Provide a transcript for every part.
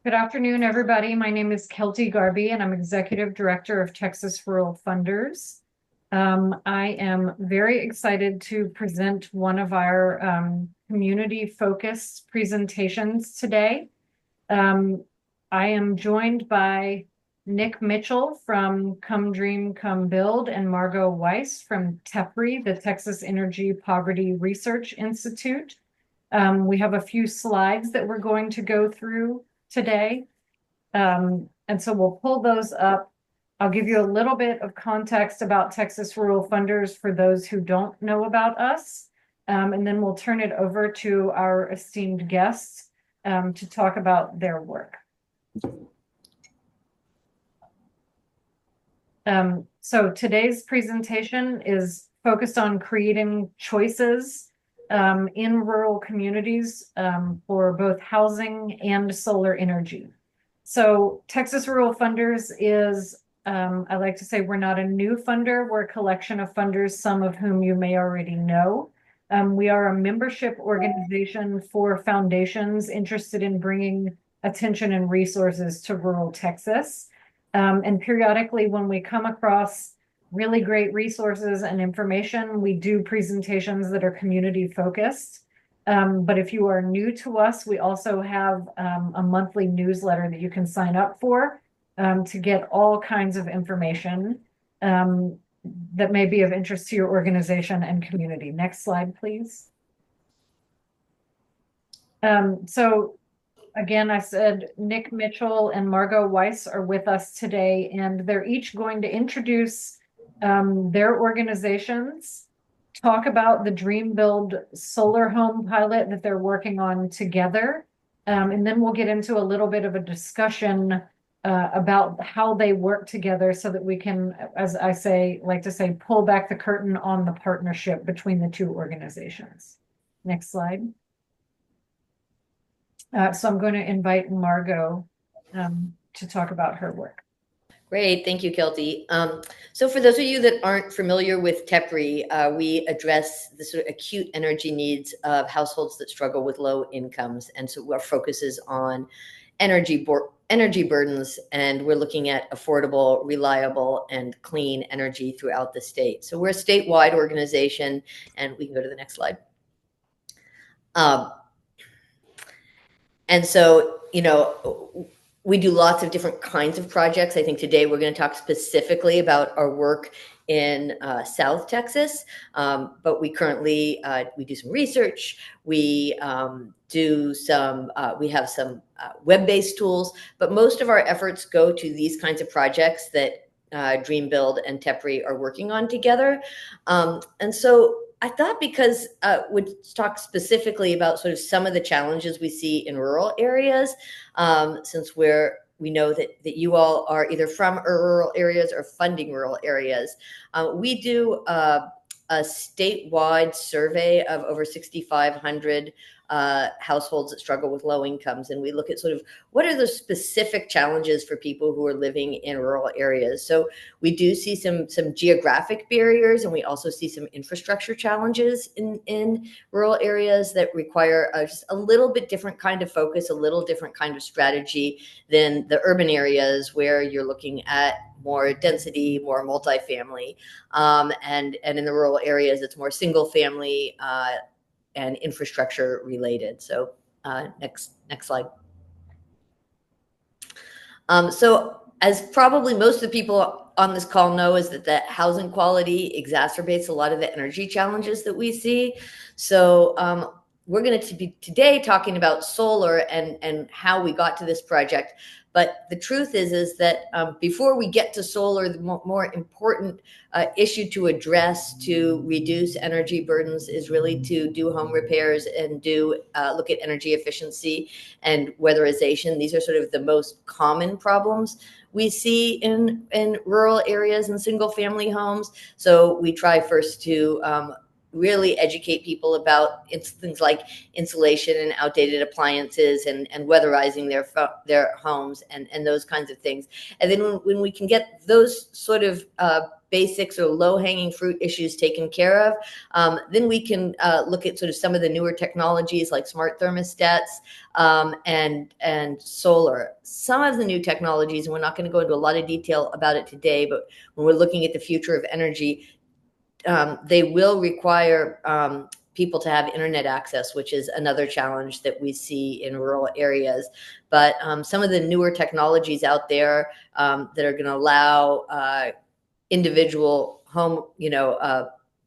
Good afternoon, everybody. My name is Kelty Garby, and I'm Executive Director of Texas Rural Funders. I am very excited to present one of our community-focused presentations today. I am joined by Nick Mitchell from Come Dream, Come Build, and Margot Weiss from TEPRI, the Texas Energy Poverty Research Institute. We have a few slides that we're going to go through today. And so we'll pull those up. I'll give you a little bit of context about Texas Rural Funders for those who don't know about us. And then we'll turn it over to our esteemed guests to talk about their work. So today's presentation is focused on creating choices in rural communities for both housing and solar energy. So Texas Rural Funders is, I like to say, we're not a new funder. We're a collection of funders, some of whom you may already know. We are a membership organization for foundations interested in bringing attention and resources to rural Texas. And periodically, when we come across really great resources and information, we do presentations that are community focused. But if you are new to us, we also have a monthly newsletter that you can sign up for to get all kinds of information that may be of interest to your organization and community. Next slide, please. So again, I said Nick Mitchell and Margot Weiss are with us today, and they're each going to introduce their organizations, talk about the Dream Build solar home pilot that they're working on together. And then we'll get into a little bit of a discussion about how they work together so that we can, as I like to say, pull back the curtain on the partnership between the two organizations. Next slide. So I'm going to invite Margot to talk about her work. Great, thank you, Kelty. So for those of you that aren't familiar with TEPRI, we address the sort of acute energy needs of households that struggle with low incomes. And so our focus is on energy burdens, and we're looking at affordable, reliable, and clean energy throughout the state. So we're a statewide organization, and we can go to the next slide. And so, we do lots of different kinds of projects. I think today we're going to talk specifically about our work in South Texas, but we currently we do some research. We do some. We have some web-based tools, but most of our efforts go to these kinds of projects that Dream Build and TEPRI are working on together. And so I thought, because we'd talk specifically about sort of some of the challenges we see in rural areas, since we know that you all are either from rural areas or funding rural areas. We do a statewide survey of over 6,500 households that struggle with low incomes. And we look at sort of what are the specific challenges for people who are living in rural areas. So we do see some geographic barriers, and we also see some infrastructure challenges in rural areas that require just a little bit different kind of focus, a little different kind of strategy than the urban areas where you're looking at more density, more multifamily. And in the rural areas, it's more single family and infrastructure related. So next slide. So as probably most of the people on this call know, is that housing quality exacerbates a lot of the energy challenges that we see. So we're going to be today talking about solar and how we got to this project. But the truth is that before we get to solar, the more important issue to address to reduce energy burdens is really to do home repairs and look at energy efficiency and weatherization. These are sort of the most common problems we see in rural areas and single family homes. So we try first to really educate people about things like insulation and outdated appliances and weatherizing their homes and those kinds of things. And then when we can get those sort of basics or low-hanging fruit issues taken care of, then we can look at sort of some of the newer technologies like smart thermostats, and solar. Some of the new technologies, and we're not going to go into a lot of detail about it today, but when we're looking at the future of energy, they will require people to have internet access, which is another challenge that we see in rural areas. But some of the newer technologies out there that are going to allow individual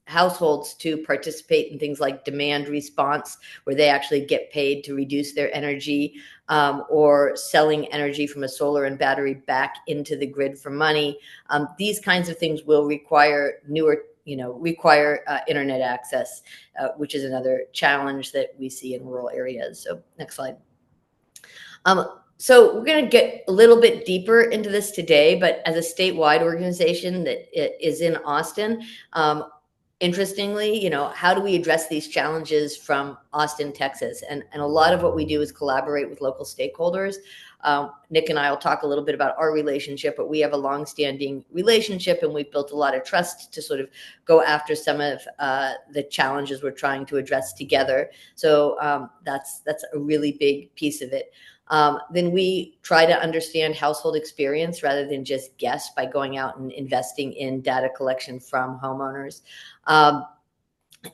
households to participate in things like demand response, where they actually get paid to reduce their energy, or selling energy from a solar and battery back into the grid for money. These kinds of things will require internet access, which is another challenge that we see in rural areas. So next slide. So we're going to get a little bit deeper into this today, but as a statewide organization that is in Austin, interestingly, how do we address these challenges from Austin, Texas? And a lot of what we do is collaborate with local stakeholders. Nick and I will talk a little bit about our relationship, but we have a longstanding relationship, and we've built a lot of trust to sort of go after some of the challenges we're trying to address together. So that's a really big piece of it. Then we try to understand household experience rather than just guess by going out and investing in data collection from homeowners.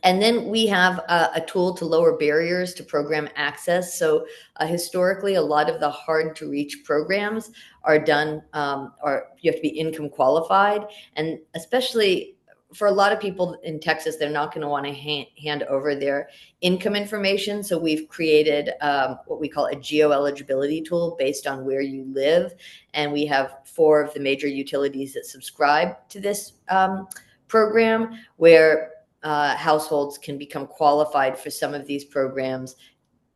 And then we have a tool to lower barriers to program access. So historically, a lot of the hard to reach programs are done, or you have to be income qualified. And especially for a lot of people in Texas, they're not going to want to hand over their income information. So we've created what we call a geo-eligibility tool based on where you live. And we have 4 of the major utilities that subscribe to this program, where households can become qualified for some of these programs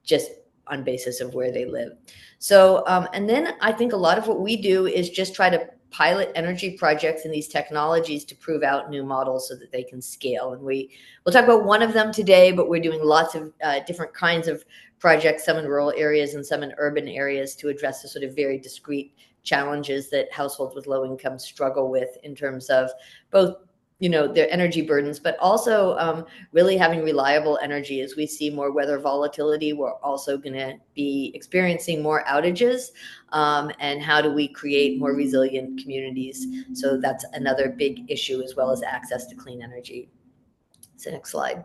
just on basis of where they live. So, and then I think a lot of what we do is just try to pilot energy projects and these technologies to prove out new models so that they can scale. And we'll talk about one of them today, but we're doing lots of different kinds of projects, some in rural areas and some in urban areas, to address the sort of very discrete challenges that households with low income struggle with in terms of both their energy burdens, but also really having reliable energy. As we see more weather volatility, we're also going to be experiencing more outages. And how do we create more resilient communities? So that's another big issue, as well as access to clean energy. So next slide.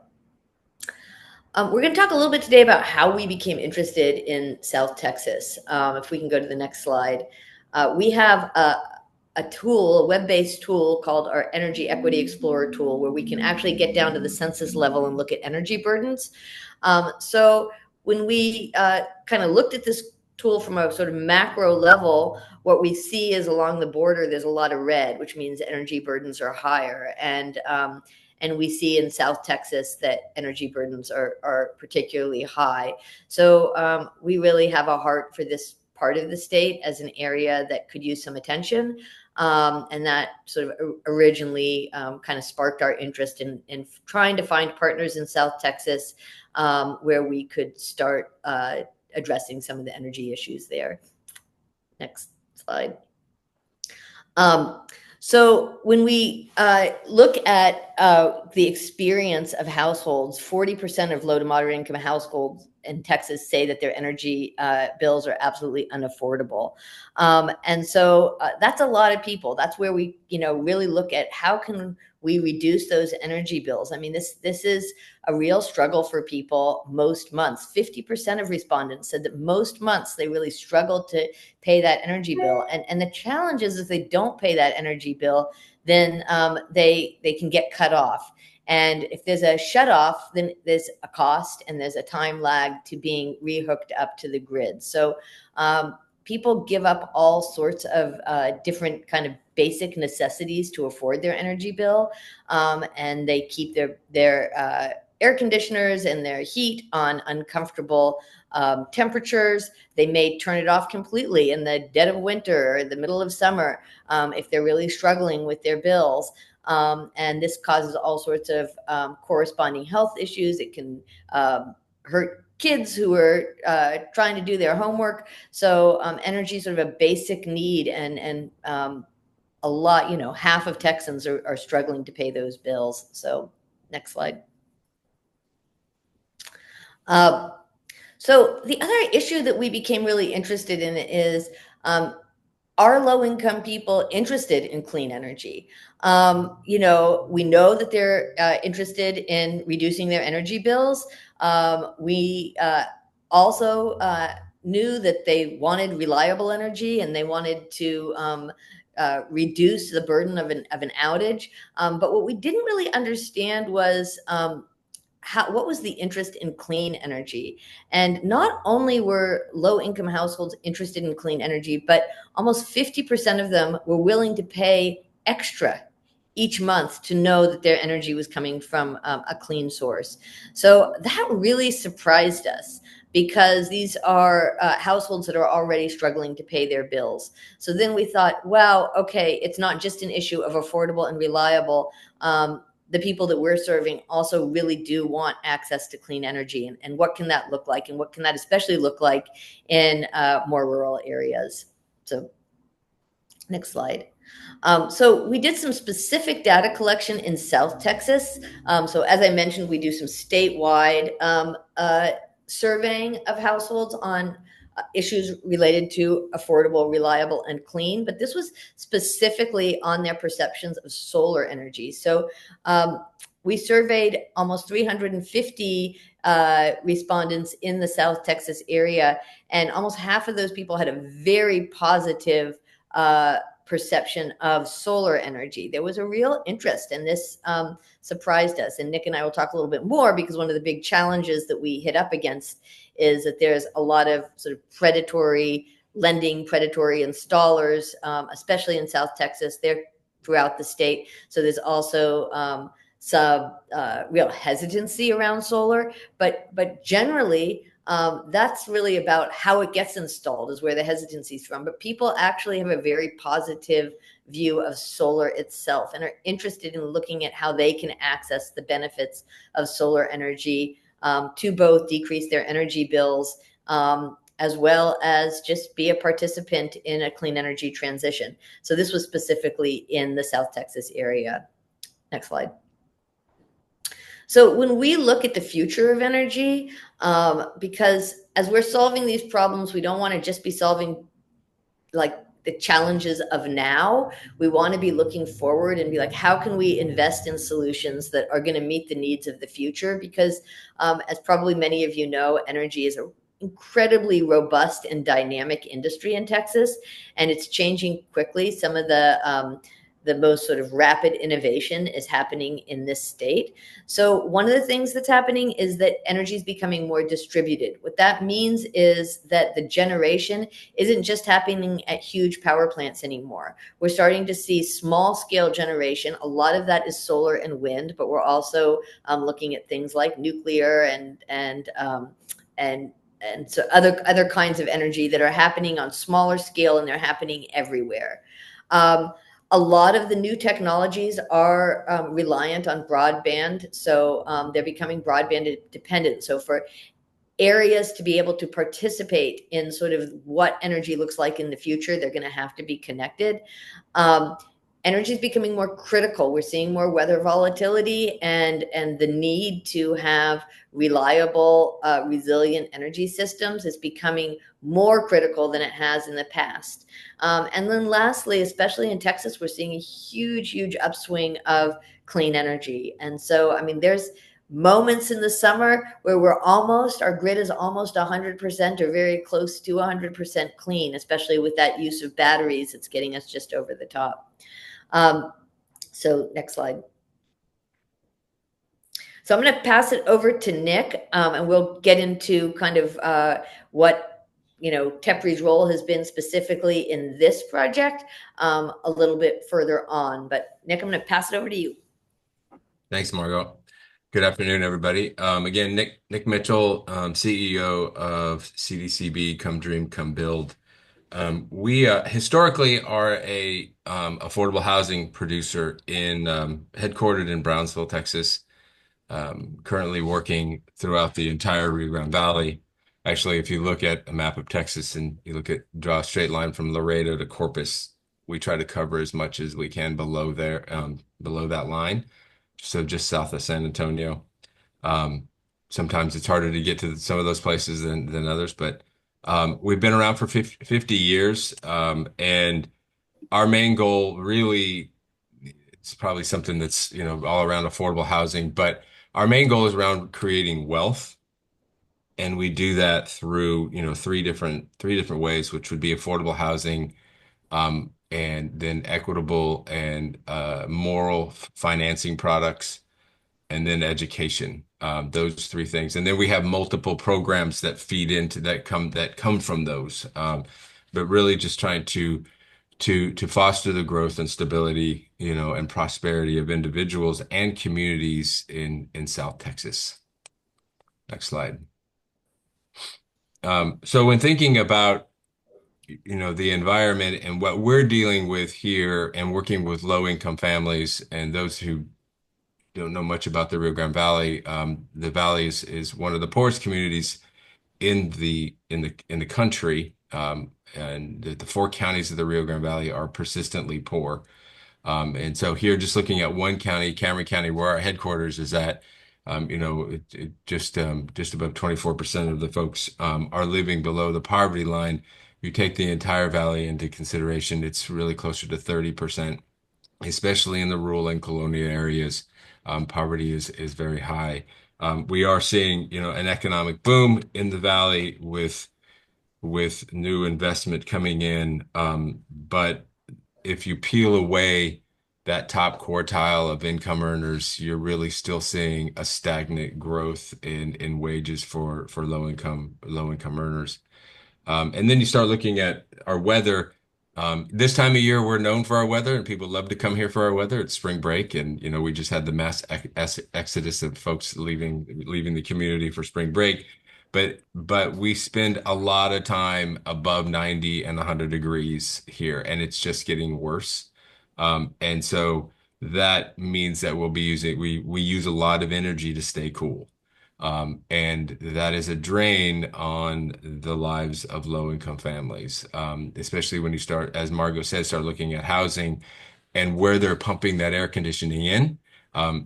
We're going to talk a little bit today about how we became interested in South Texas. If we can go to the next slide. We have a tool, a web-based tool called our Energy Equity Explorer tool, where we can actually get down to the census level and look at energy burdens. So when we kind of looked at this tool from a sort of macro level, what we see is along the border, there's a lot of red, which means energy burdens are higher. And we see in South Texas that energy burdens are particularly high. So we really have a heart for this part of the state as an area that could use some attention. And that sort of originally kind of sparked our interest in trying to find partners in South Texas where we could start addressing some of the energy issues there. Next slide. So when we look at the experience of households, 40% of low to moderate income households in Texas say that their energy bills are absolutely unaffordable. And so that's a lot of people. That's where we, really look at how can we reduce those energy bills. I mean, this is a real struggle for people most months. 50% of respondents said that most months they really struggle to pay that energy bill. And the challenge is if they don't pay that energy bill, then they can get cut off. And if there's a shut off, then there's a cost and there's a time lag to being rehooked up to the grid. So people give up all sorts of different kind of basic necessities to afford their energy bill. And they keep their air conditioners and their heat on uncomfortable temperatures. They may turn it off completely in the dead of winter or the middle of summer if they're really struggling with their bills. And this causes all sorts of corresponding health issues. It can hurt kids who are trying to do their homework. So energy is sort of a basic need, and a lot, half of Texans are struggling to pay those bills. So next slide. So the other issue that we became really interested in is, are low-income people interested in clean energy? We know that they're interested in reducing their energy bills. We also knew that they wanted reliable energy and they wanted to reduce the burden of an outage. But what we didn't really understand was what was the interest in clean energy. And not only were low income households interested in clean energy, but almost 50% of them were willing to pay extra each month to know that their energy was coming from a clean source. So that really surprised us, because these are households that are already struggling to pay their bills. So then we thought, wow, okay, it's not just an issue of affordable and reliable. The people that we're serving also really do want access to clean energy. And what can that look like? And what can that especially look like in more rural areas? So next slide. So we did some specific data collection in South Texas. So as I mentioned, we do some statewide surveying of households on issues related to affordable, reliable, and clean. But this was specifically on their perceptions of solar energy. So we surveyed almost 350 respondents in the South Texas area, and almost half of those people had a very positive perception of solar energy. There was a real interest, and this surprised us. And Nick and I will talk a little bit more, because one of the big challenges that we hit up against is that there's a lot of sort of predatory lending, predatory installers, especially in South Texas. They're throughout the state. So there's also some real hesitancy around solar, but generally, that's really about how it gets installed is where the hesitancy is from. But people actually have a very positive view of solar itself and are interested in looking at how they can access the benefits of solar energy to both decrease their energy bills as well as just be a participant in a clean energy transition. So this was specifically in the South Texas area. Next slide. So when we look at the future of energy, because as we're solving these problems, we don't want to just be solving like the challenges of now. We want to be looking forward and be like, how can we invest in solutions that are going to meet the needs of the future? Because as probably many of you know, energy is an incredibly robust and dynamic industry in Texas, and it's changing quickly. Some of the most sort of rapid innovation is happening in this state. So one of the things that's happening is that energy is becoming more distributed. What that means is that the generation isn't just happening at huge power plants anymore. We're starting to see small scale generation. A lot of that is solar and wind, but we're also looking at things like nuclear and so other kinds of energy that are happening on smaller scale, and they're happening everywhere. A lot of the new technologies are reliant on broadband, so they're becoming broadband dependent. So for areas to be able to participate in sort of what energy looks like in the future, they're going to have to be connected. Energy is becoming more critical. We're seeing more weather volatility, and the need to have reliable, resilient energy systems is becoming more critical than it has in the past. And then lastly, especially in Texas, we're seeing a huge upswing of clean energy. And so, I mean, there's moments in the summer where our grid is almost 100% or very close to 100% clean, especially with that use of batteries. It's getting us just over the top. So next slide. So I'm going to pass it over to Nick, and we'll get into kind of what TEPRI's role has been specifically in this project a little bit further on. But Nick, I'm going to pass it over to you. Thanks, Margot. Good afternoon, everybody. Again, Nick Mitchell, CEO of cdcb, Come Dream, Come Build. We historically are a affordable housing producer headquartered in Brownsville, Texas. Currently working throughout the entire Rio Grande Valley. Actually, if you look at a map of Texas and draw a straight line from Laredo to Corpus, we try to cover as much as we can below there, below that line. So just south of San Antonio. Um, Sometimes it's harder to get to some of those places than others, but we've been around for 50 years. And our main goal really, it's probably something that's, all around affordable housing, but our main goal is around creating wealth. And we do that through, three different ways, which would be affordable housing, and then equitable and moral financing products, and then education. Those three things, and then we have multiple programs that feed into that come from those. But really, just trying to foster the growth and stability, and prosperity of individuals and communities in South Texas. Next slide. So when thinking about the environment and what we're dealing with here and working with low-income families and those who don't know much about the Rio Grande Valley, the valley is one of the poorest communities in the country, and the four counties of the Rio Grande Valley are persistently poor. And so here, just looking at one county, Cameron County, where our headquarters is at, just above 24% of the folks are living below the poverty line. You take the entire valley into consideration, it's really closer to 30%, especially in the rural and colonial areas. Poverty is very high. We are seeing, an economic boom in the valley with new investment coming in. But if you peel away that top quartile of income earners, you're really still seeing a stagnant growth in wages for low income earners. And then you start looking at our weather. This time of year, we're known for our weather, and people love to come here for our weather. It's spring break, and we just had the mass exodus of folks leaving the community for spring break. But we spend a lot of time above 90 and 100 degrees here, and it's just getting worse. And so that means that we use a lot of energy to stay cool. And that is a drain on the lives of low-income families, especially when you start, as Margot said, start looking at housing and where they're pumping that air conditioning in,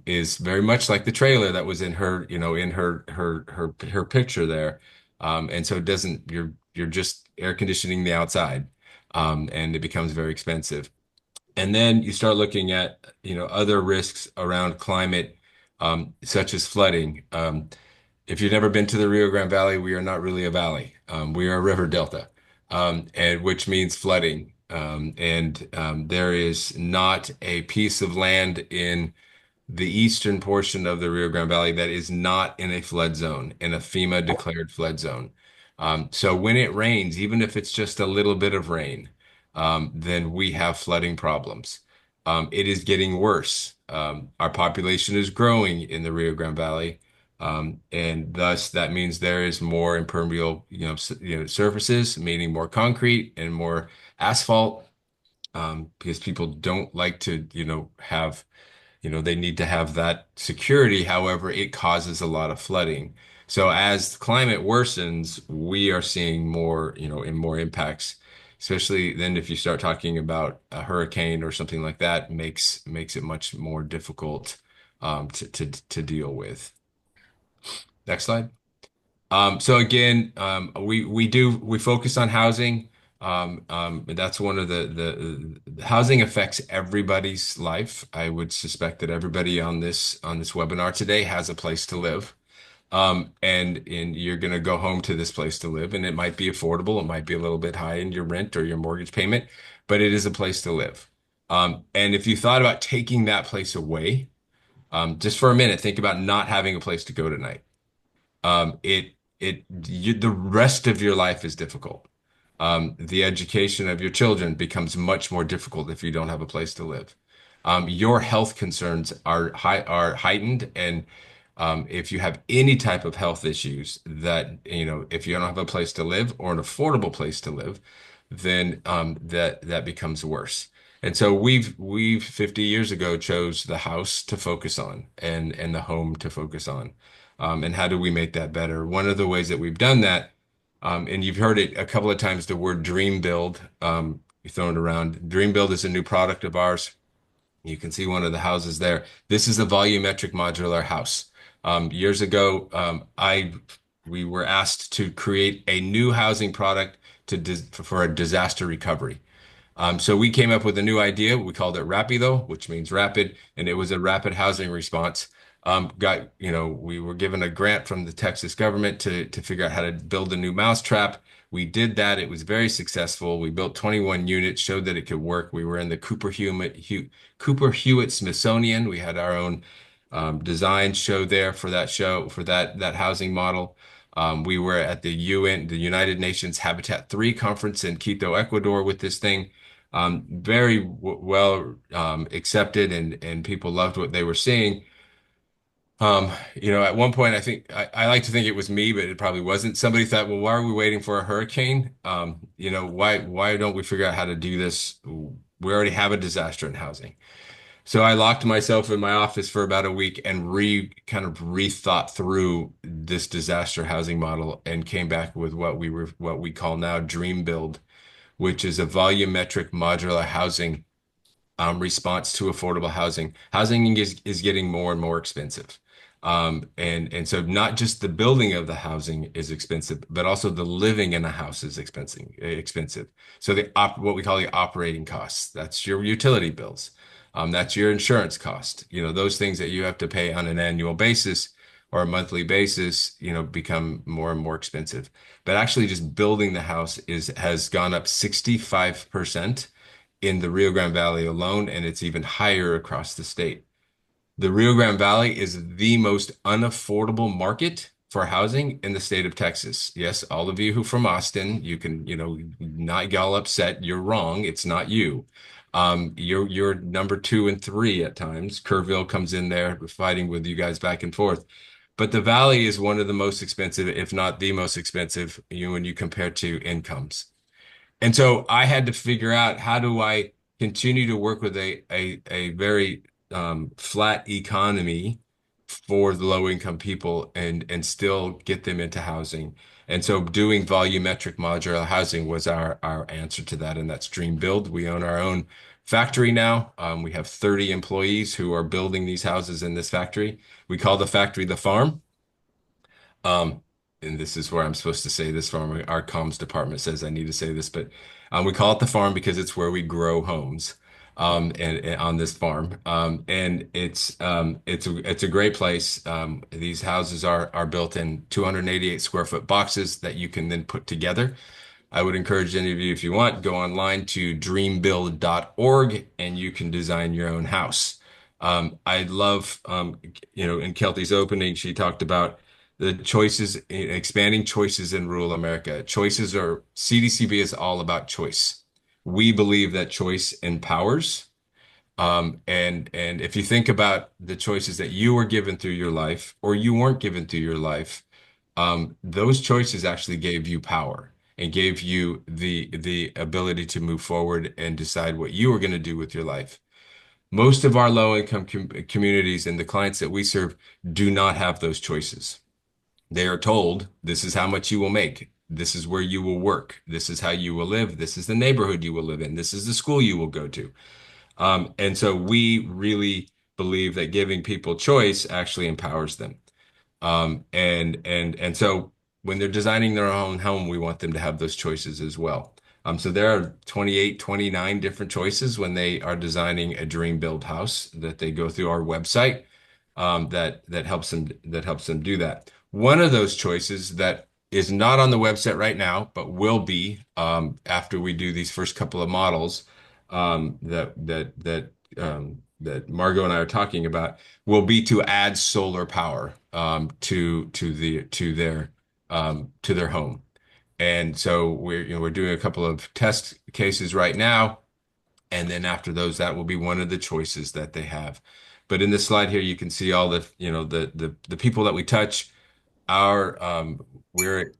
is very much like the trailer that was in her, in her picture there. And so it doesn't, you're just air conditioning the outside, and it becomes very expensive. And then you start looking at, other risks around climate, such as flooding. If you've never been to the Rio Grande Valley, we are not really a valley. We are a river delta, and which means flooding. And there is not a piece of land in the eastern portion of the Rio Grande Valley that is not in a flood zone, in a FEMA declared flood zone. So when it rains, even if it's just a little bit of rain, then we have flooding problems. It is getting worse. Our population is growing in the Rio Grande Valley. And thus that means there is more impermeable, surfaces, meaning more concrete and more asphalt, because people don't like to, have, they need to have that security. However, it causes a lot of flooding. So as climate worsens, we are seeing more, and more impacts, especially then if you start talking about a hurricane or something like that, makes it much more difficult, to deal with. Next slide. So again, we focus on housing. That's one of the housing affects everybody's life. I would suspect that everybody on this webinar today has a place to live. And you're going to go home to this place to live, and it might be affordable. It might be a little bit high in your rent or your mortgage payment, but it is a place to live. And if you thought about taking that place away, just for a minute, think about not having a place to go tonight. The rest of your life is difficult. The education of your children becomes much more difficult if you don't have a place to live. Your health concerns are heightened, and if you have any type of health issues that, if you don't have a place to live or an affordable place to live, then that becomes worse. And so we've 50 years ago chose the house to focus on and the home to focus on. And how do we make that better? One of the ways that we've done that, and you've heard it a couple of times, the word dream build. thrown around. Dream Build is a new product of ours. You can see one of the houses there. This is a volumetric modular house. Years ago, we were asked to create a new housing product for a disaster recovery. So we came up with a new idea. We called it Rapido, which means rapid, and it was a rapid housing response. We were given a grant from the Texas government to figure out how to build a new mousetrap. We did that. It was very successful. We built 21 units, showed that it could work. We were in the Cooper Hewitt Smithsonian. We had our own design show there for that housing model. We were at the UN, the United Nations Habitat 3 conference in Quito, Ecuador with this thing. Very well accepted, and people loved what they were seeing. At one point, I like to think it was me, but it probably wasn't. Somebody thought, well, why are we waiting for a hurricane? Why don't we figure out how to do this? We already have a disaster in housing. So I locked myself in my office for about a week and kind of rethought through this disaster housing model and came back with what we call now Dream Build, which is a volumetric modular housing response to affordable housing. Housing is getting more and more expensive. And so not just the building of the housing is expensive, but also the living in a house is expensive. So what we call the operating costs, that's your utility bills. That's your insurance cost. Those things that you have to pay on an annual basis or a monthly basis, become more and more expensive. But actually just building the house has gone up 65% in the Rio Grande Valley alone, and it's even higher across the state. The Rio Grande Valley is the most unaffordable market for housing in the state of Texas. Yes, all of you who from Austin, you can, not get all upset. You're wrong. It's not you. You're number 2 and 3 at times. Kerrville comes in there fighting with you guys back and forth. But the Valley is one of the most expensive, if not the most expensive, when you compare to incomes. And so I had to figure out, how do I continue to work with a very flat economy for the low income people and still get them into housing. And so doing volumetric modular housing was our answer to that. And that's Dream Build. We own our own factory now. We have 30 employees who are building these houses in this factory. We call the factory the farm. And this is where I'm supposed to say this from. Our comms department says I need to say this, but we call it the farm because it's where we grow homes, and on this farm. And it's a great place. These houses are built in 288 square foot boxes that you can then put together. I would encourage any of you, if you want, go online to dreambuild.org and you can design your own house. I love, in Kelty's opening, she talked about the choices, expanding choices in rural America. CDCB is all about choice. We believe that choice empowers. And if you think about the choices that you were given through your life or you weren't given through your life, those choices actually gave you power and gave you the ability to move forward and decide what you were going to do with your life. Most of our low-income communities and the clients that we serve do not have those choices. They are told, this is how much you will make. This is where you will work. This is how you will live. This is the neighborhood you will live in. This is the school you will go to. And so we really believe that giving people choice actually empowers them. And so when they're designing their own home, we want them to have those choices as well. So there are 28, 29 different choices when they are designing a dream build house that they go through our website, that helps them do that. One of those choices that is not on the website right now, but will be after we do these first couple of models that Margot and I are talking about, will be to add solar power to their home. And so we're doing a couple of test cases right now, and then after those, that will be one of the choices that they have. But in this slide here, you can see all the people that we touch. We're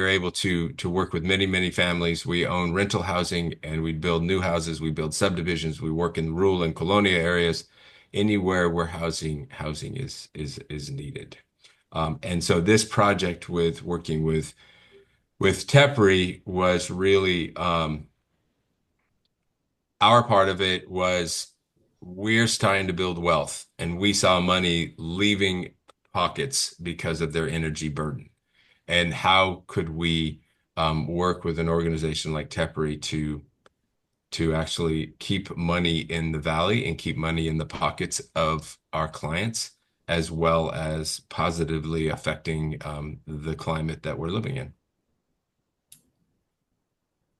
able to work with many families. We own rental housing and we build new houses. We build subdivisions. We work in rural and colonia areas, anywhere where housing is needed. And so this project working with TEPRI was really our part of it was we're starting to build wealth, and we saw money leaving pockets because of their energy burden. And how could we work with an organization like TEPRI to actually keep money in the valley and keep money in the pockets of our clients, as well as positively affecting the climate that we're living in?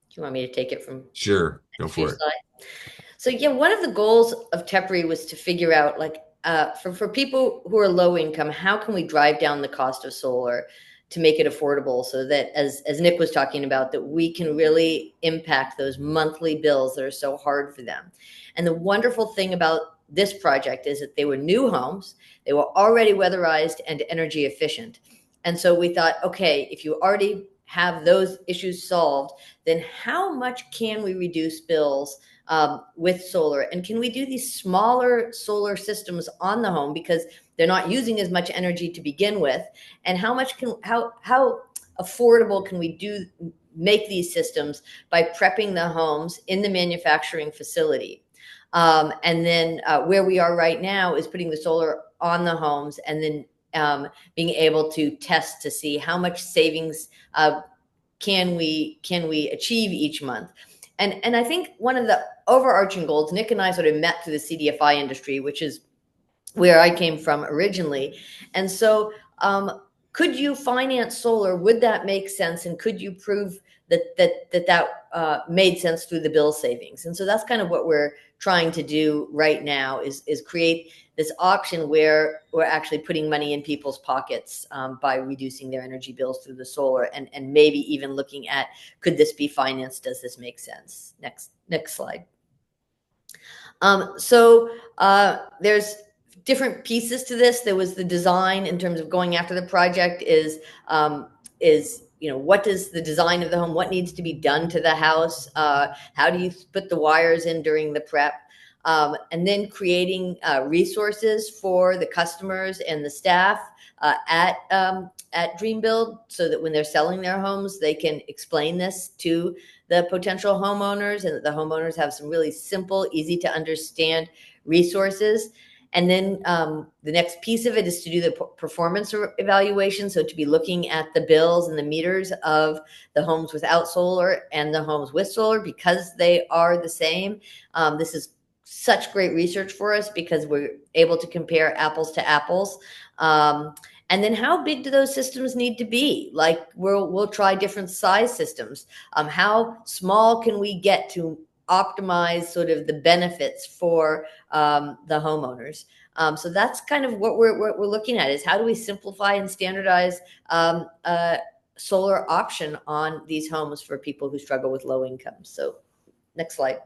Do you want me to take it from Sure, go few for it. slides? So yeah, one of the goals of TEPRI was to figure out, like, for people who are low income, how can we drive down the cost of solar to make it affordable, so that, as Nick was talking about, that we can really impact those monthly bills that are so hard for them. And the wonderful thing about this project is that they were new homes, they were already weatherized and energy efficient. And so we thought, okay, if you already have those issues solved, then how much can we reduce bills with solar? And can we do these smaller solar systems on the home, because they're not using as much energy to begin with? And how affordable can we make these systems by prepping the homes in the manufacturing facility? And then where we are right now is putting the solar on the homes, and then being able to test to see how much savings can we achieve each month. And I think one of the overarching goals, Nick and I sort of met through the CDFI industry, which is where I came from originally. And so could you finance solar? Would that make sense? And could you prove that made sense through the bill savings? And so that's kind of what we're trying to do right now, is create this auction where we're actually putting money in people's pockets by reducing their energy bills through the solar, and maybe even looking at, could this be financed? Does this make sense? Next slide. So there's different pieces to this. There was the design in terms of going after the project what does the design of the home, what needs to be done to the house? How do you put the wires in during the prep? And then creating resources for the customers and the staff at DreamBuild, so that when they're selling their homes, they can explain this to the potential homeowners, and that the homeowners have some really simple, easy to understand resources. And then the next piece of it is to do the performance evaluation. So to be looking at the bills and the meters of the homes without solar and the homes with solar, because they are the same. This is such great research for us, because we're able to compare apples to apples. And then how big do those systems need to be? Like, we'll try different size systems. How small can we get to optimize sort of the benefits for the homeowners? So that's kind of what we're looking at, is how do we simplify and standardize solar option on these homes for people who struggle with low incomes. So next slide.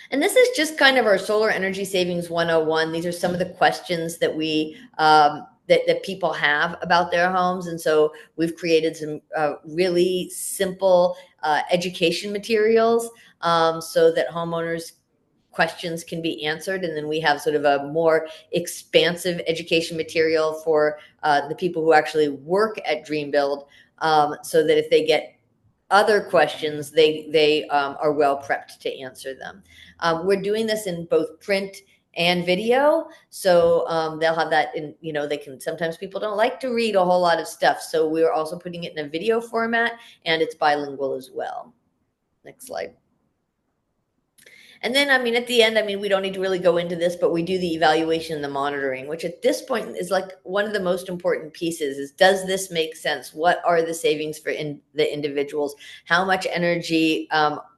And this is just kind of our solar energy savings 101. These are some of the questions that we that people have about their homes. And so we've created some really simple education materials so that homeowners' questions can be answered. And then we have sort of a more expansive education material for the people who actually work at DreamBuild, so that if they get other questions, they are well prepped to answer them. We're doing this in both print and video. So they'll have that in, they can, sometimes people don't like to read a whole lot of stuff. So we're also putting it in a video format, and it's bilingual as well. Next slide. And then, at the end, we don't need to really go into this, but we do the evaluation and the monitoring, which at this point is like one of the most important pieces, is, does this make sense? What are the savings for the individuals? How much energy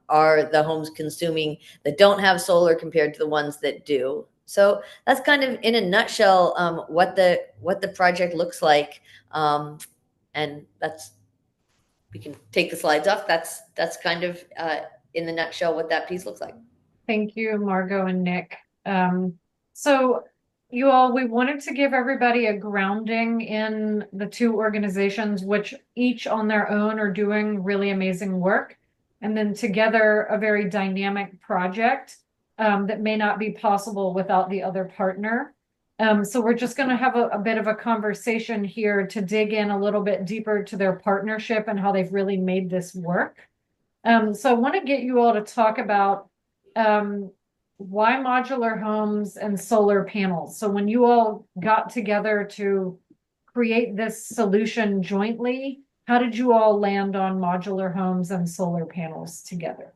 are the homes consuming that don't have solar compared to the ones that do? So that's kind of, in a nutshell, what the project looks like. And we can take the slides off. That's kind of in the nutshell what that piece looks like. Thank you, Margot and Nick. So we wanted to give everybody a grounding in the two organizations, which each on their own are doing really amazing work. And then together, a very dynamic project that may not be possible without the other partner. So we're just going to have a bit of a conversation here to dig in a little bit deeper to their partnership and how they've really made this work. So I want to get you all to talk about why modular homes and solar panels? So when you all got together to create this solution jointly, how did you all land on modular homes and solar panels together?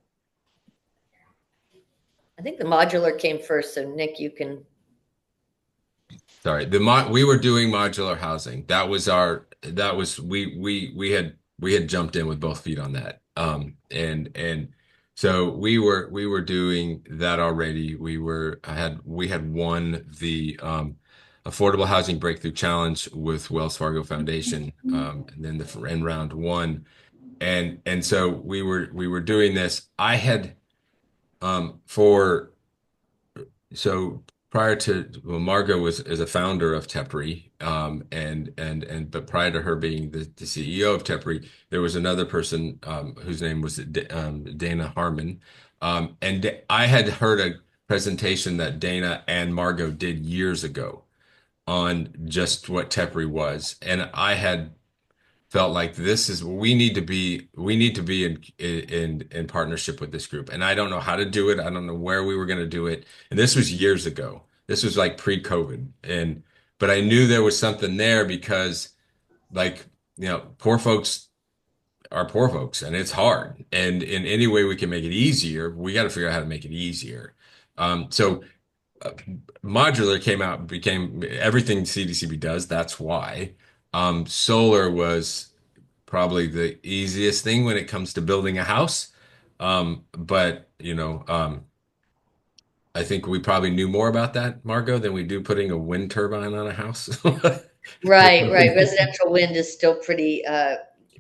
I think the modular came first, so Nick, you can. Sorry, we were doing modular housing. We had jumped in with both feet on that. And so we were doing that already. We had won the Affordable Housing Breakthrough Challenge with Wells Fargo Foundation, and then in round one. And so we were doing this. I had for so prior to well, Margot is a founder of TEPRI, but prior to her being the CEO of TEPRI, there was another person whose name was Dana Harmon, and I had heard a presentation that Dana and Margot did years ago on just what TEPRI was, and I had felt like we need to be in partnership with this group. And I don't know how to do it. I don't know where we were going to do it. And this was years ago. This was like pre-COVID. But I knew there was something there because like, poor folks are poor folks and it's hard. And in any way we can make it easier, we got to figure out how to make it easier. So modular became everything CDCB does. That's why. Solar was probably the easiest thing when it comes to building a house. But I think we probably knew more about that, Margot, than we do putting a wind turbine on a house. Right, right. Residential wind is still pretty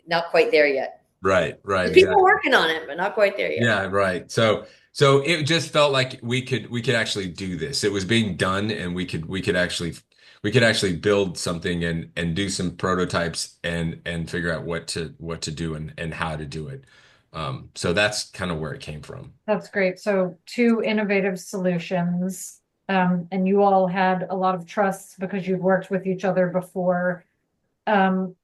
not quite there yet. Right, There's people exactly. working on it, but not quite there yet. Yeah, right. So it just felt like we could actually do this. It was being done, and we could actually build something and do some prototypes and figure out what to do and how to do it. So that's kind of where it came from. That's great. So two innovative solutions. And you all had a lot of trust because you've worked with each other before.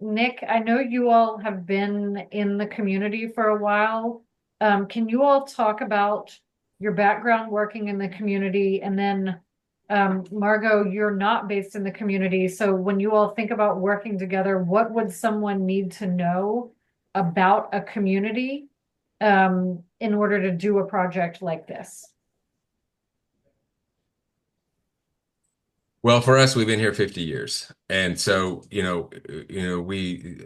Nick, I know you all have been in the community for a while. Can you all talk about your background working in the community? And then, Margot, you're not based in the community. So when you all think about working together, what would someone need to know about a community, in order to do a project like this? Well, for us, we've been here 50 years. And so,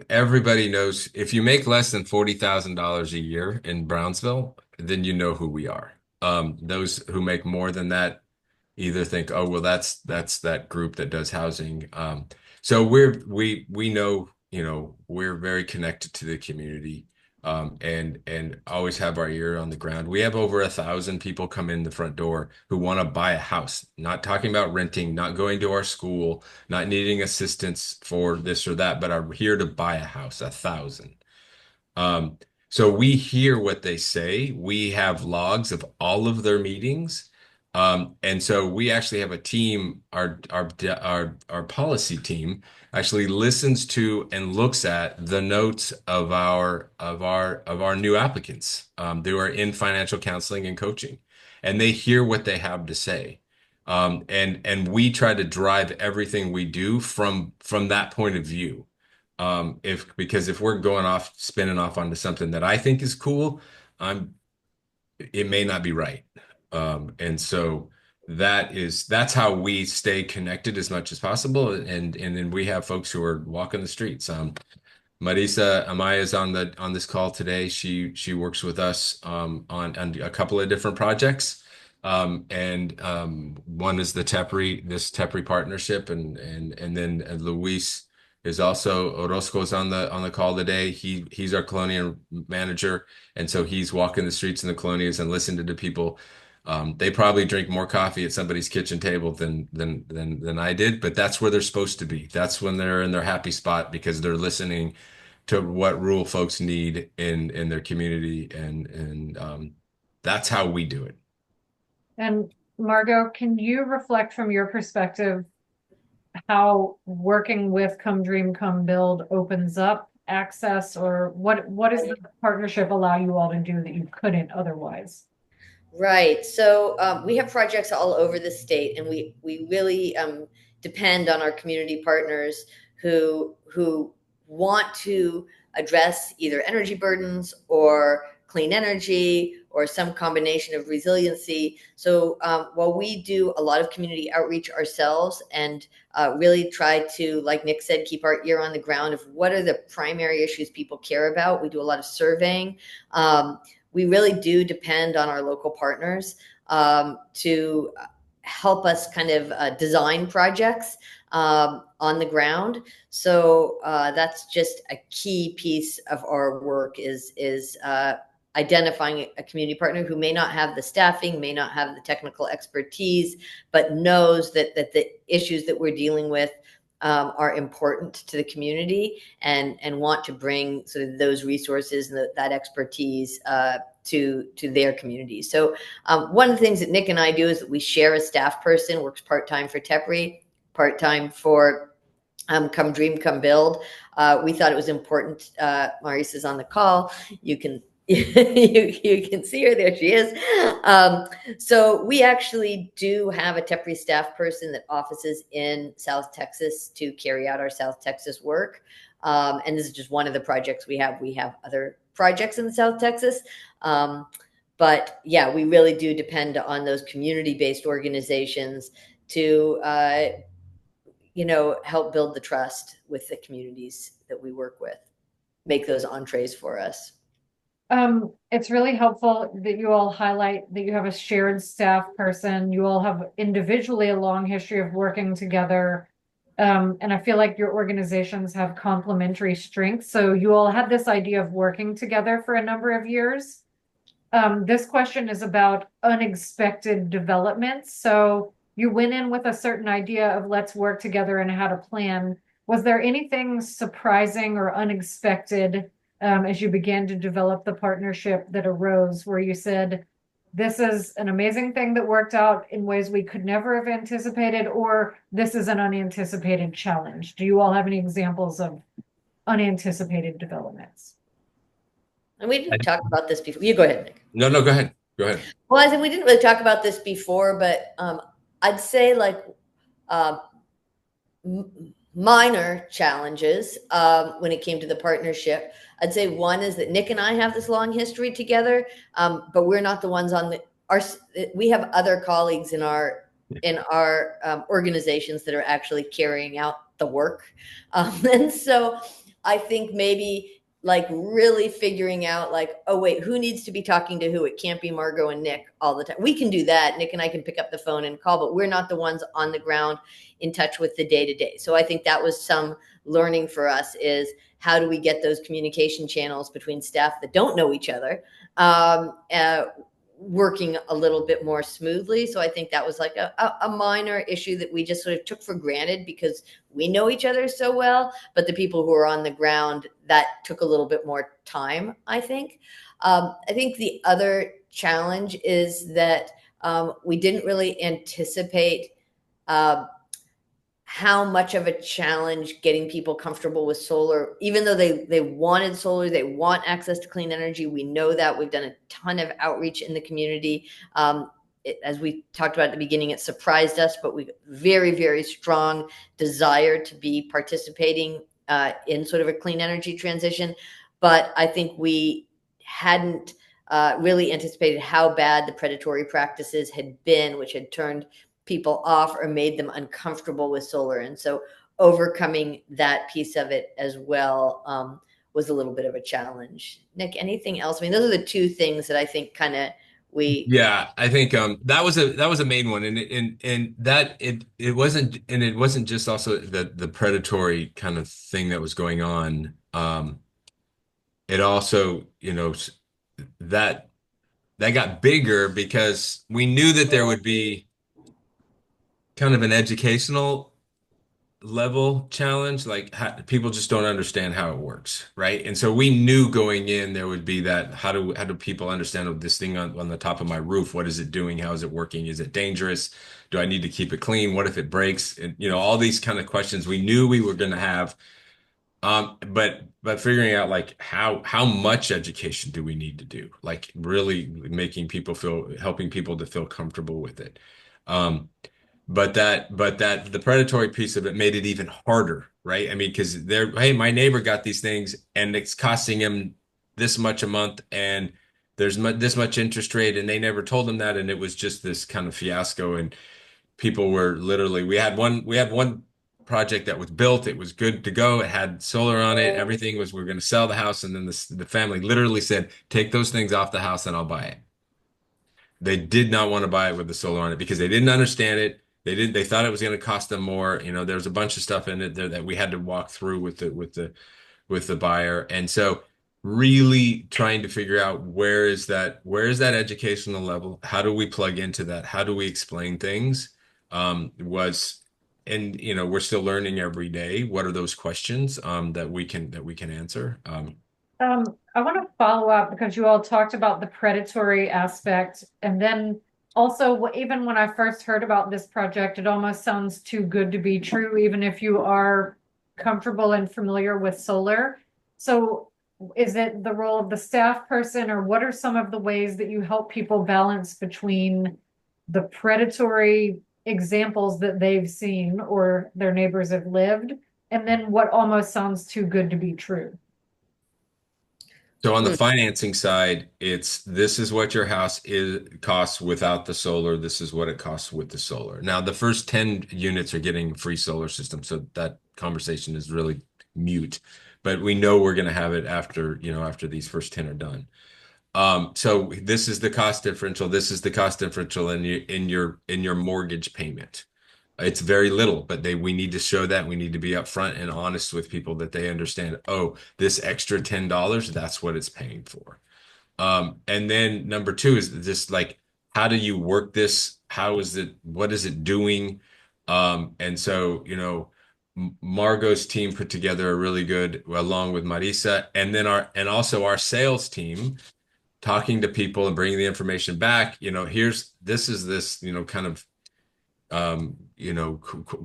everybody knows if you make less than $40,000 a year in Brownsville, then you know who we are. Those who make more than that either think, oh, well, that's that group that does housing. So we know, we're very connected to the community, and always have our ear on the ground. We have over 1,000 people come in the front door who want to buy a house, not talking about renting, not going to our school, not needing assistance for this or that, but are here to buy a house, 1,000. Um, so we hear what they say. We have logs of all of their meetings. And so we actually have a team, our policy team actually listens to and looks at the notes of our new applicants. They are in financial counseling and coaching, and they hear what they have to say. And we try to drive everything we do from that point of view. Because if we're going off, spinning off onto something that I think is cool, it may not be right. And so that's how we stay connected as much as possible. And then we have folks who are walking the streets. Marisa Amaya is on this call today. She works with us on a couple of different projects. And one is this TEPRI partnership, and then Luis is also Orozco's on the call today. He's our colonial manager, and so he's walking the streets in the colonias and listening to people. They probably drink more coffee at somebody's kitchen table than I did, but that's where they're supposed to be. That's when they're in their happy spot because they're listening to what rural folks need in their community, and that's how we do it. And Margot, can you reflect from your perspective how working with Come Dream, Come Build opens up access, or what does the partnership allow you all to do that you couldn't otherwise? Right. So we have projects all over the state, and we really depend on our community partners who want to address either energy burdens or clean energy or some combination of resiliency. So while we do a lot of community outreach ourselves and really try to, like Nick said, keep our ear on the ground of what are the primary issues people care about, we do a lot of surveying. We really do depend on our local partners to help us kind of design projects on the ground. So that's just a key piece of our work is identifying a community partner who may not have the staffing, may not have the technical expertise, but knows that the issues that we're dealing with are important to the community and want to bring sort of those resources and that expertise to their community. So one of the things that Nick and I do is that we share a staff person, works part-time for TEPRI, part-time for Come Dream, Come Build. We thought it was important. Maurice is on the call. You can you can see her. There she is. So we actually do have a TEPRI staff person that offices in South Texas to carry out our South Texas work. And this is just one of the projects we have. We have other projects in South Texas. But yeah, we really do depend on those community-based organizations to help build the trust with the communities that we work with, make those entrees for us. It's really helpful that you all highlight that you have a shared staff person. You all have individually a long history of working together. And I feel like your organizations have complementary strengths. So you all had this idea of working together for a number of years. This question is about unexpected developments. So you went in with a certain idea of let's work together and had a plan. Was there anything surprising or unexpected as you began to develop the partnership that arose where you said, this is an amazing thing that worked out in ways we could never have anticipated, or this is an unanticipated challenge? Do you all have any examples of unanticipated developments? And we didn't talk about this before. You go ahead, Nick. No, no, go ahead. Go ahead. Well, I think we didn't really talk about this before, but I'd say like minor challenges when it came to the partnership. I'd say one is that Nick and I have this long history together, but we're not the ones on we have other colleagues in our organizations that are actually carrying out the work. And so I think maybe like really figuring out like, oh wait, who needs to be talking to who? It can't be Margot and Nick all the time. We can do that. Nick and I can pick up the phone and call, but we're not the ones on the ground in touch with the day-to-day. So I think that was some learning for us, is how do we get those communication channels between staff that don't know each other working a little bit more smoothly. So I think that was like a minor issue that we just sort of took for granted because we know each other so well, but the people who are on the ground, that took a little bit more time, I think. I think the other challenge is that we didn't really anticipate how much of a challenge getting people comfortable with solar, even though they wanted solar, they want access to clean energy. We know that. We've done a ton of outreach in the community. As we talked about at the beginning, it surprised us, but we very, very strong desire to be participating in sort of a clean energy transition. But I think we hadn't really anticipated how bad the predatory practices had been, which had turned people off or made them uncomfortable with solar. And so overcoming that piece of it as well was a little bit of a challenge. Nick, anything else? I mean, those are the two things that I think kind of Yeah, I think that was a main one, and that it wasn't just also the predatory kind of thing that was going on. It also, that got bigger because we knew that there would be kind of an educational level challenge, like people just don't understand how it works, right? And so we knew going in there would be that how do people understand this thing on the top of my roof? What is it doing? How is it working? Is it dangerous? Do I need to keep it clean? What if it breaks? And all these kind of questions we knew we were going to have. But figuring out like how much education do we need to do? Like really making people helping people to feel comfortable with it. Um, but that the predatory piece of it made it even harder, right? I mean, because hey, my neighbor got these things and it's costing him this much a month, and there's this much interest rate, and they never told him that, and it was just this kind of fiasco. And people were literally, we had one project that was built, it was good to go, it had solar on it, everything was, we are going to sell the house, and then the family literally said, take those things off the house and I'll buy it. They did not want to buy it with the solar on it because they didn't understand it. They thought it was going to cost them more. There's a bunch of stuff in it there that we had to walk through with the buyer. And so really trying to figure out where is that educational level? How do we plug into that? How do we explain things? Was and we're still learning every day. What are those questions that we can answer? I want to follow up because you all talked about the predatory aspect. And then also, even when I first heard about this project, it almost sounds too good to be true, even if you are comfortable and familiar with solar. So is it the role of the staff person, or what are some of the ways that you help people balance between the predatory examples that they've seen or their neighbors have lived, and then what almost sounds too good to be true? So on the financing side, this is what your house costs without the solar. This is what it costs with the solar. Now, the first 10 units are getting free solar system, so that conversation is really mute. But we know we're going to have it after these first 10 are done. So this is the cost differential. This is the cost differential in your mortgage payment. It's very little, but we need to show that. We need to be upfront and honest with people that they understand, oh, this extra $10, that's what it's paying for. And then number two is just like, how do you work this? What is it doing? And so, Margot's team put together a really good, along with Marisa, and then also our sales team talking to people and bringing the information back. This is this, kind of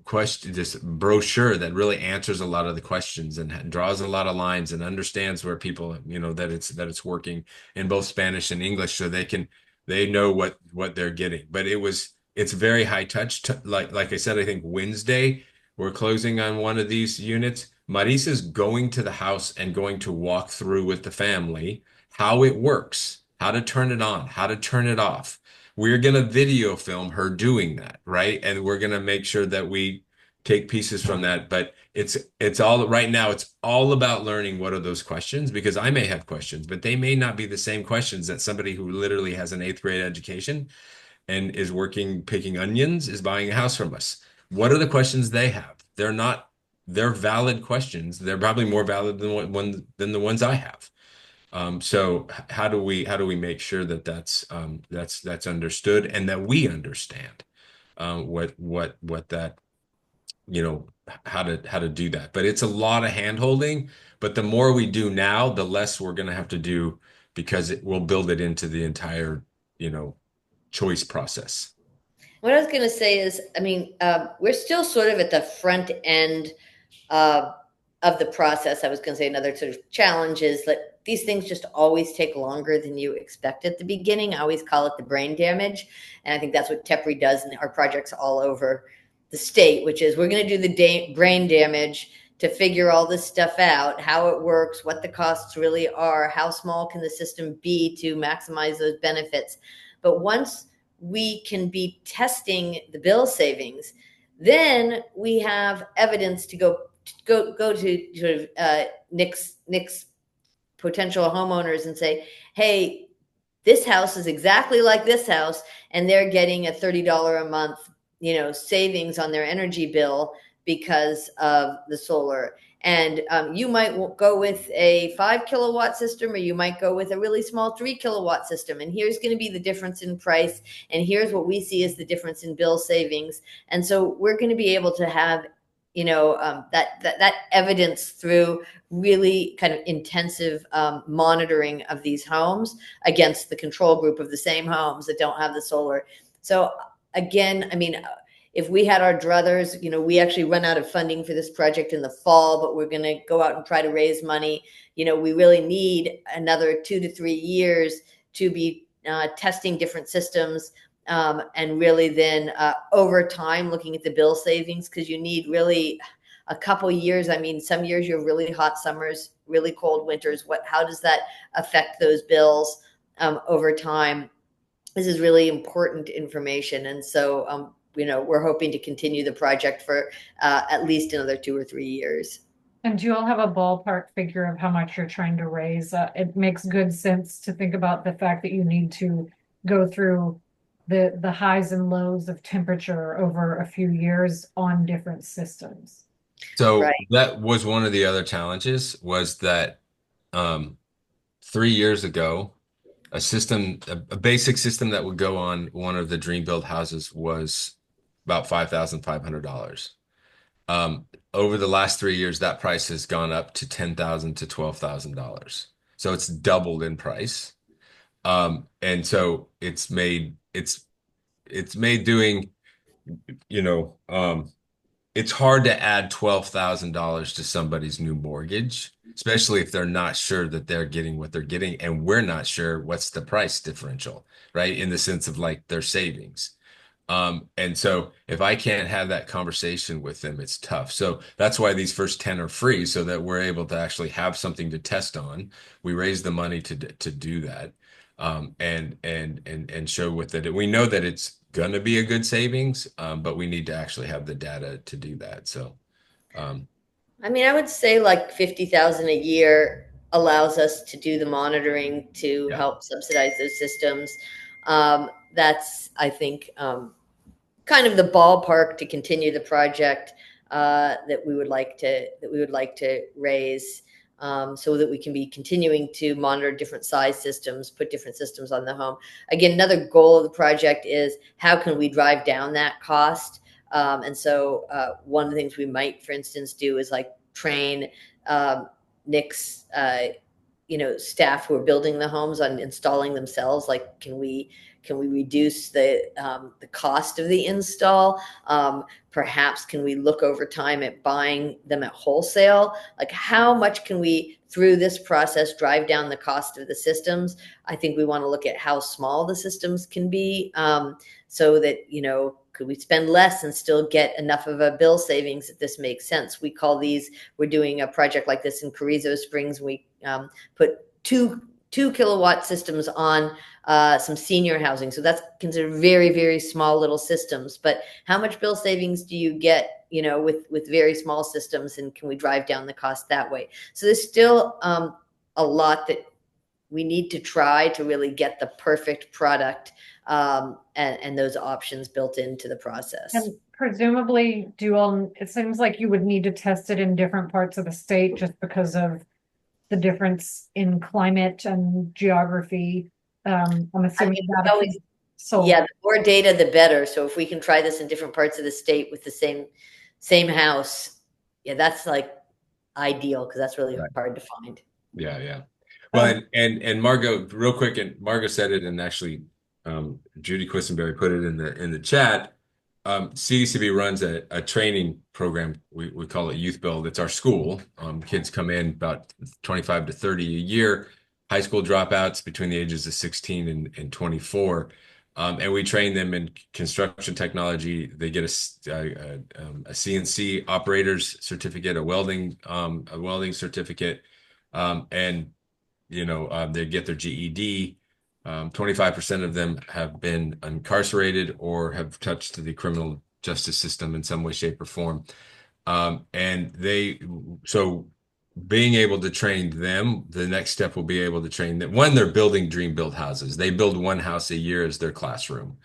question, this brochure that really answers a lot of the questions and draws a lot of lines and understands where people, that it's working in both Spanish and English, so they know what they're getting. But it's very high touch. Like I said, I think Wednesday we're closing on one of these units. Marisa's going to the house and going to walk through with the family how it works, how to turn it on, how to turn it off. We're going to video film her doing that, right? And we're going to make sure that we take pieces from that. But it's all right now, it's all about learning what are those questions, because I may have questions, but they may not be the same questions that somebody who literally has an 8th grade education and is working picking onions is buying a house from us. What are the questions they have? They're valid questions. They're probably more valid than the ones I have. So how do we make sure that that's understood and that we understand what that, how to do that. But it's a lot of hand holding, but the more we do now, the less we're going to have to do, because it will build it into the entire, choice process. What I was going to say is, I mean, we're still sort of at the front end of the process. I was going to say another sort of challenge is that these things just always take longer than you expect at the beginning. I always call it the brain damage. And I think that's what TEPRI does in our projects all over the state, which is we're going to do the brain damage to figure all this stuff out, how it works, what the costs really are, how small can the system be to maximize those benefits. But once we can be testing the bill savings, then we have evidence to go to sort of Nick's potential homeowners and say, hey, this house is exactly like this house, and they're getting a $30 a month, savings on their energy bill because of the solar. And you might go with a 5 kilowatt system, or you might go with a really small 3 kilowatt system. And here's going to be the difference in price. And here's what we see as the difference in bill savings. And so we're going to be able to have, that evidence through really kind of intensive monitoring of these homes against the control group of the same homes that don't have the solar. So again, I mean, if we had our druthers, we actually run out of funding for this project in the fall, but we're going to go out and try to raise money. We really need another 2 to 3 years to be testing different systems, and really then over time looking at the bill savings, because you need really a couple years. I mean, some years you have really hot summers, really cold winters. How does that affect those bills over time? This is really important information. And so, we're hoping to continue the project for at least another 2 or 3 years. And do you all have a ballpark figure of how much you're trying to raise? It makes good sense to think about the fact that you need to go through the highs and lows of temperature over a few years on different systems. So Right. that was one of the other challenges, was that 3 years ago, a basic system that would go on one of the dream build houses was about $5,500. Over the last 3 years, that price has gone up to $10,000 to $12,000. So it's doubled in price. And so it's made doing, you know, it's hard to add $12,000 to somebody's new mortgage, especially if they're not sure that they're getting what they're getting, and we're not sure what's the price differential, right? In the sense of like their savings. And so if I can't have that conversation with them, it's tough. So that's why these first 10 are free, so that we're able to actually have something to test on. We raise the money to do that, and show with it. We know that it's gonna be a good savings, but we need to actually have the data to do that. So, I mean, I would say like 50,000 a year allows us to do the monitoring to yeah. help subsidize those systems. That's, I think, kind of the ballpark to continue the project that we would like to raise, so that we can be continuing to monitor different size systems, put different systems on the home. Again, another goal of the project is how can we drive down that cost? And so one of the things we might, for instance, do is like train Nick's staff who are building the homes on installing themselves. Like, can we reduce the cost of the install? Perhaps can we look over time at buying them at wholesale? Like, how much can we, through this process, drive down the cost of the systems? I think we want to look at how small the systems can be, so that, could we spend less and still get enough of a bill savings that this makes sense? We're doing a project like this in Carrizo Springs. We put two kilowatt systems on some senior housing. So that's considered very, very small little systems. But how much bill savings do you get, with very small systems, and can we drive down the cost that way? So there's still a lot that we need to try to really get the perfect product, and those options built into the process. And presumably, it seems like you would need to test it in different parts of the state just because of the difference in climate and geography. I'm assuming that always, so yeah, the more data, the better. So if we can try this in different parts of the state with the same house, yeah, that's like ideal, because that's really Right. hard to find. Yeah, yeah. Well, and Margot, real quick, and Margot said it, and actually, Judy Quisenberry put it in the chat. CDCB runs a training program. We call it Youth Build. It's our school. Kids come in about 25 to 30 a year, high school dropouts between the ages of 16 and 24. And we train them in construction technology. They get a CNC operator's certificate, a welding certificate, and they get their GED. 25% of them have been incarcerated or have touched the criminal justice system in some way, shape, or form. So being able to train them, the next step will be able to train them when they're building dream build houses. They build one house a year as their classroom.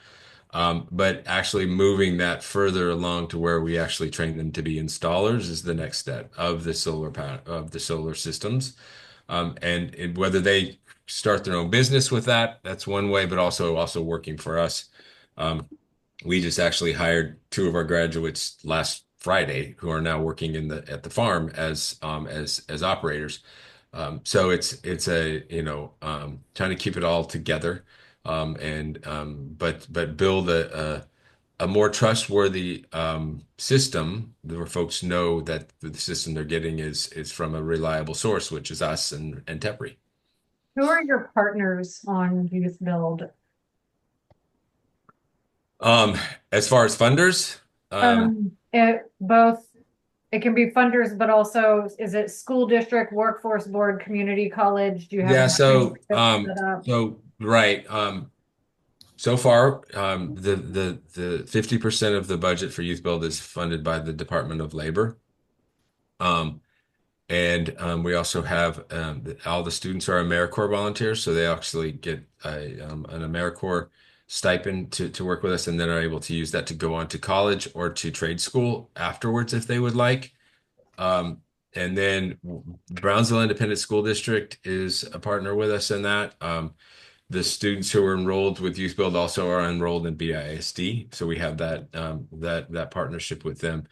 But actually moving that further along to where we actually train them to be installers is the next step of the solar systems. And whether they start their own business with that, that's one way, but also working for us. We just actually hired two of our graduates last Friday who are now working at the farm as operators. So it's trying to keep it all together, but build a more trustworthy system where folks know that the system they're getting is from a reliable source, which is us and TEPRI. Who are your partners on Youth Build? Um, as far as funders, Both, it can be funders, but also is it school district, workforce board, community college? Do you have yeah, a set up? so right. So far, the 50% of the budget for Youth Build is funded by the Department of Labor. Um, and we also have all the students are AmeriCorps volunteers, so they actually get an AmeriCorps stipend to work with us, and then are able to use that to go on to college or to trade school afterwards if they would like. And then Brownsville Independent School District is a partner with us in that. The students who are enrolled with Youth Build also are enrolled in BISD, so we have that partnership with them.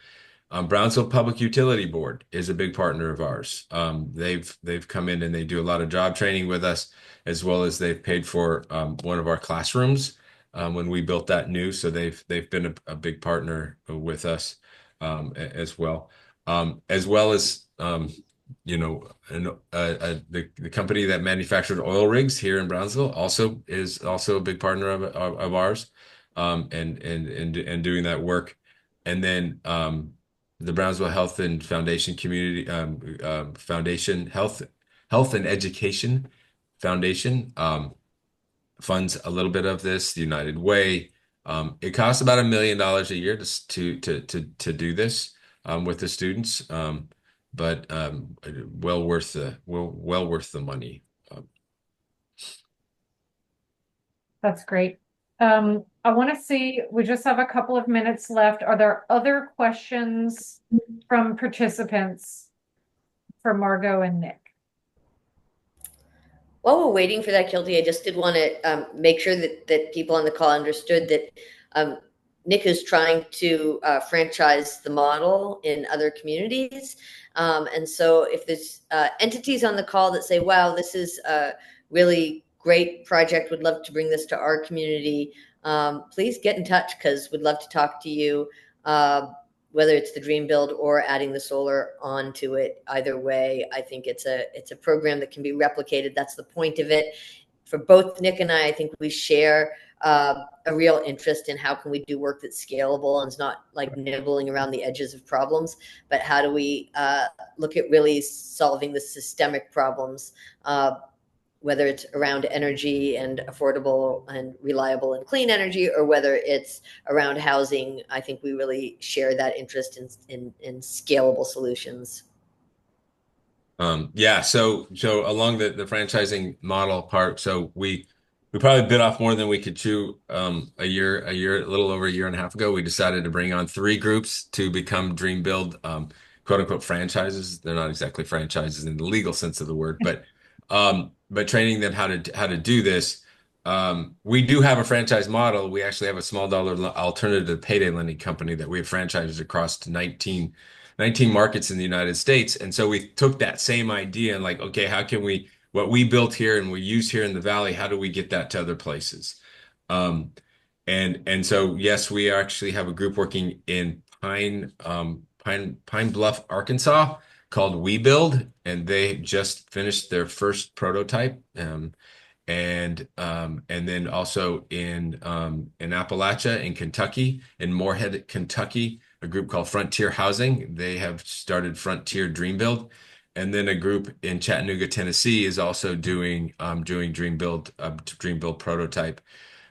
Brownsville Public Utility Board is a big partner of ours. They've come in and they do a lot of job training with us, as well as they've paid for one of our classrooms when we built that new. So they've been a big partner with us as well, you know, the company that manufactured oil rigs here in Brownsville is also a big partner of ours, and doing that work. And then the Brownsville Health and Foundation Community Foundation Health and Education Foundation funds a little bit of this. The United Way. It costs about $1 million a year to do this with the students, but well worth the money. That's great. I want to see, we just have a couple of minutes left. Are there other questions from participants for Margot and Nick? While we're waiting for that, Kilty, I just did want to make sure that people on the call understood that Nick is trying to franchise the model in other communities. And so if there's entities on the call that say, wow, this is a really great project, would love to bring this to our community, please get in touch, because we'd love to talk to you, whether it's the dream build or adding the solar onto it. Either way, I think it's a program that can be replicated. That's the point of it. For both Nick and I think we share a real interest in how can we do work that's scalable and it's not like nibbling around the edges of problems, but how do we look at really solving the systemic problems, whether it's around energy and affordable and reliable and clean energy, or whether it's around housing. I think we really share that interest in scalable solutions. Yeah, so along the franchising model part, so we probably bit off more than we could chew a little over a year and a half ago. We decided to bring on 3 groups to become Dream Build quote unquote franchises. They're not exactly franchises in the legal sense of the word, but training them how to do this. We do have a franchise model. We actually have a small dollar alternative payday lending company that we have franchises across 19 markets in the United States. And so we took that same idea and like, okay, how can what we built here and we use here in the Valley, how do we get that to other places? And so, yes, we actually have a group working in Pine Bluff, Arkansas called We Build, and they just finished their first prototype. And then also in Appalachia, in Kentucky, in Moorhead, Kentucky, a group called Frontier Housing. They have started Frontier Dream Build, and then a group in Chattanooga, Tennessee, is also doing Dream Build prototype.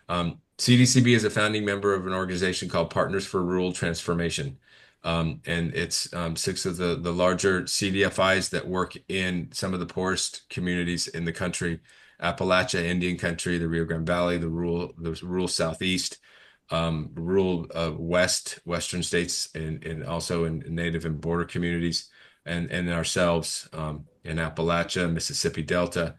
CDCB is a founding member of an organization called Partners for Rural Transformation. And it's 6 of the larger CDFIs that work in some of the poorest communities in the country: Appalachia, Indian Country, the Rio Grande Valley, the rural Southeast, rural Western states, and also in Native and border communities, and ourselves in Appalachia, Mississippi Delta.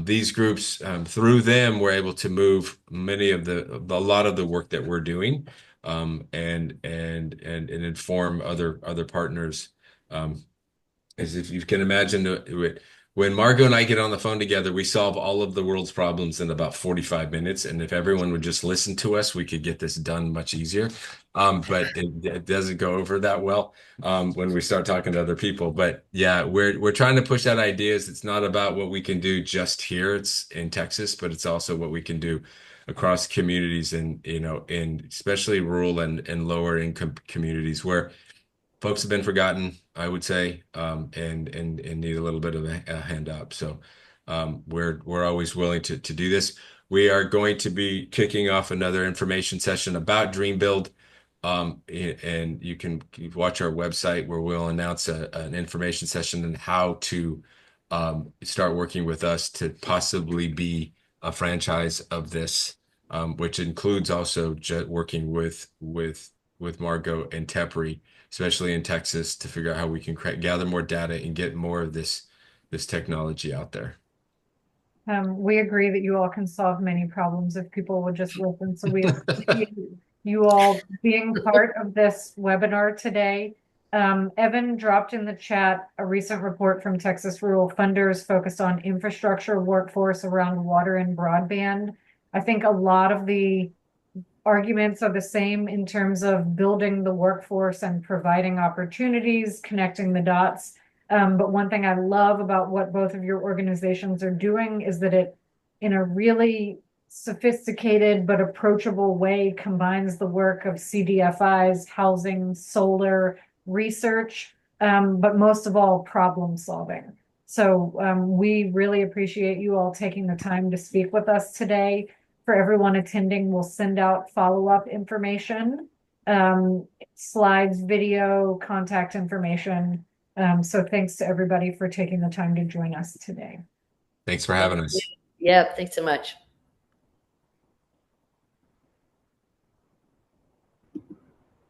These groups, through them, we're able to move a lot of the work that we're doing, and inform other partners. As if you can imagine, when Margot and I get on the phone together, we solve all of the world's problems in about 45 minutes. And if everyone would just listen to us, we could get this done much easier. But it doesn't go over that well when we start talking to other people. But yeah, we're trying to push out ideas. It's not about what we can do just here. It's in Texas, but it's also what we can do across communities and, in especially rural and lower income communities where folks have been forgotten, I would say, and need a little bit of a hand up. So we're always willing to do this. We are going to be kicking off another information session about Dream Build. And you can watch our website where we'll announce an information session and how to start working with us to possibly be a franchise of this, which includes also working with Margot and TEPRI, especially in Texas, to figure out how we can gather more data and get more of this technology out there. We agree that you all can solve many problems if people would just listen. So we appreciate you all being part of this webinar today. Evan dropped in the chat a recent report from Texas Rural Funders focused on infrastructure workforce around water and broadband. I think a lot of the arguments are the same in terms of building the workforce and providing opportunities, connecting the dots. But one thing I love about what both of your organizations are doing is that it, in a really sophisticated but approachable way, combines the work of CDFIs, housing, solar, research, but most of all, problem solving. So we really appreciate you all taking the time to speak with us today. For everyone attending, we'll send out follow-up information, slides, video, contact information. So thanks to everybody for taking the time to join us today. Thanks for having us. Yeah, thanks so much.